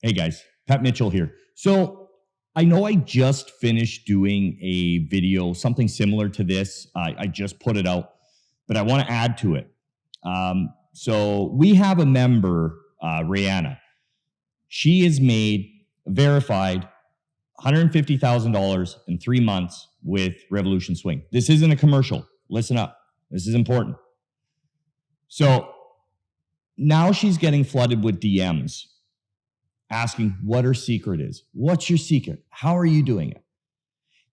Hey guys, Pat Mitchell here. So I know I just finished doing a video, something similar to this. I just put it out, but I want to add to it. So we have a member, Rihanna. She has made verified $150,000 in 3 months with Revolution Swing. This isn't a commercial. Listen up. This is important. So now she's getting flooded with DMs asking what her secret is. What's your secret? How are you doing it?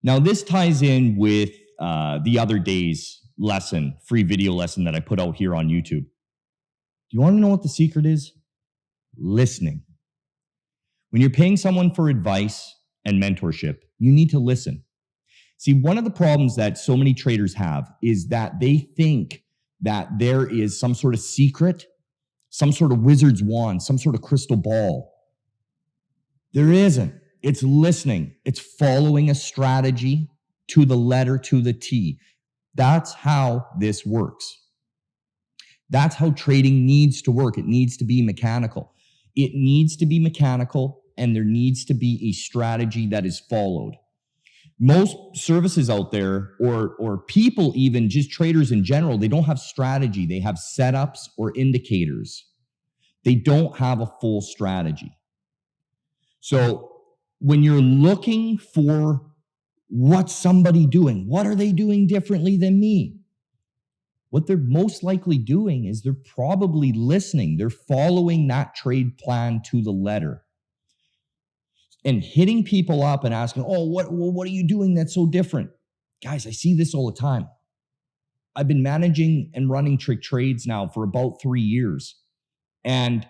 Now, this ties in with the other day's lesson, free video lesson that I put out here on YouTube. Do you want to know what the secret is? Listening. When you're paying someone for advice and mentorship, you need to listen. See, one of the problems that so many traders have is that they think that there is some sort of secret, some sort of wizard's wand, some sort of crystal ball. There isn't. It's listening. It's following a strategy to the letter, to the T. That's how this works. That's how trading needs to work. It needs to be mechanical. It needs to be mechanical, and there needs to be a strategy that is followed. Most services out there, or people even, just traders in general, they don't have strategy. They have setups or indicators. They don't have a full strategy. So when you're looking for what's somebody doing, what are they doing differently than me? What they're most likely doing is they're probably listening. They're following that trade plan to the letter. And hitting people up and asking, oh, what are you doing that's so different? Guys, I see this all the time. I've been managing and running TrickTrades now for about 3 years. And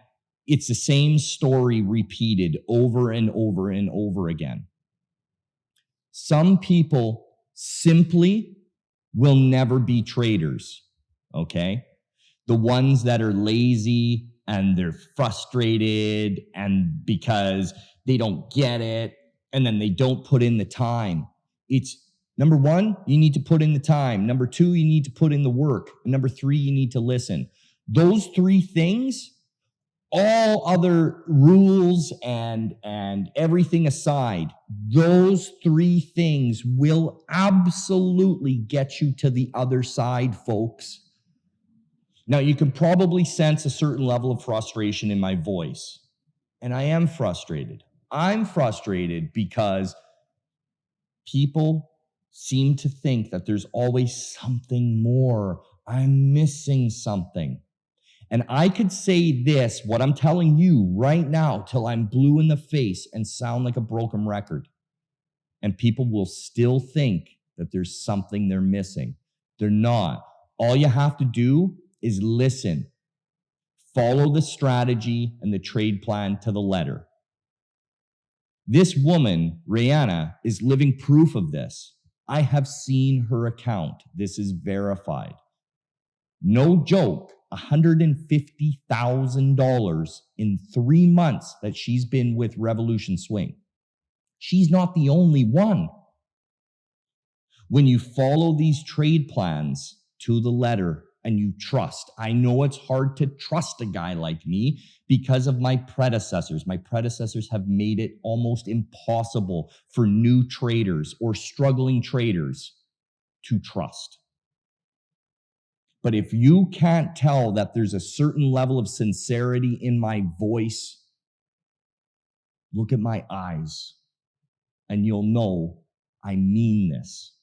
it's the same story repeated over and over and over again. Some people simply will never be traders, okay? The ones that are lazy and they're frustrated and because they don't get it and then they don't put in the time. It's number one, you need to put in the time. Number two, you need to put in the work. And number three, you need to listen. Those three things, all other rules and everything aside, those three things will absolutely get you to the other side, folks. Now, you can probably sense a certain level of frustration in my voice, and I am frustrated. I'm frustrated because people seem to think that there's always something more. I'm missing something. And I could say this, what I'm telling you right now, till I'm blue in the face and sound like a broken record. And people will still think that there's something they're missing. They're not. All you have to do is listen. Follow the strategy and the trade plan to the letter. This woman, Rihanna, is living proof of this. I have seen her account. This is verified. No joke. $150,000 in 3 months that she's been with Revolution Swing. She's not the only one. When you follow these trade plans to the letter and you trust, I know it's hard to trust a guy like me because of my predecessors. My predecessors have made it almost impossible for new traders or struggling traders to trust. But if you can't tell that there's a certain level of sincerity in my voice, look at my eyes and you'll know I mean this.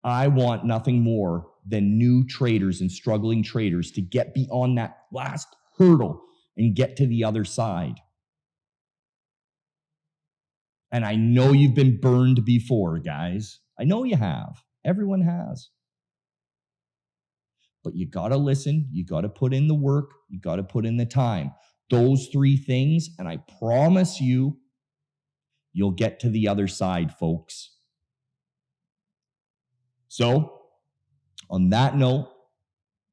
I want nothing more than new traders and struggling traders to get beyond that last hurdle and get to the other side. And I know you've been burned before, guys. I know you have. Everyone has. But you got to listen, you got to put in the work, you got to put in the time. Those three things, and I promise you, you'll get to the other side, folks. So, on that note,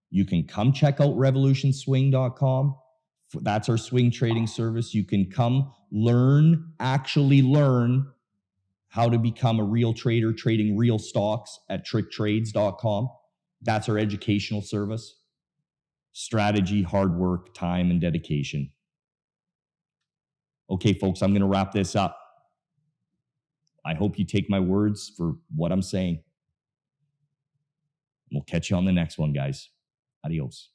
you can come check out revolutionswing.com. That's our swing trading service. You can come actually learn how to become a real trader trading real stocks at TrickTrades.com. That's our educational service. Strategy, hard work, time, and dedication. Okay, folks, I'm going to wrap this up. I hope you take my words for what I'm saying. We'll catch you on the next one, guys. Adios.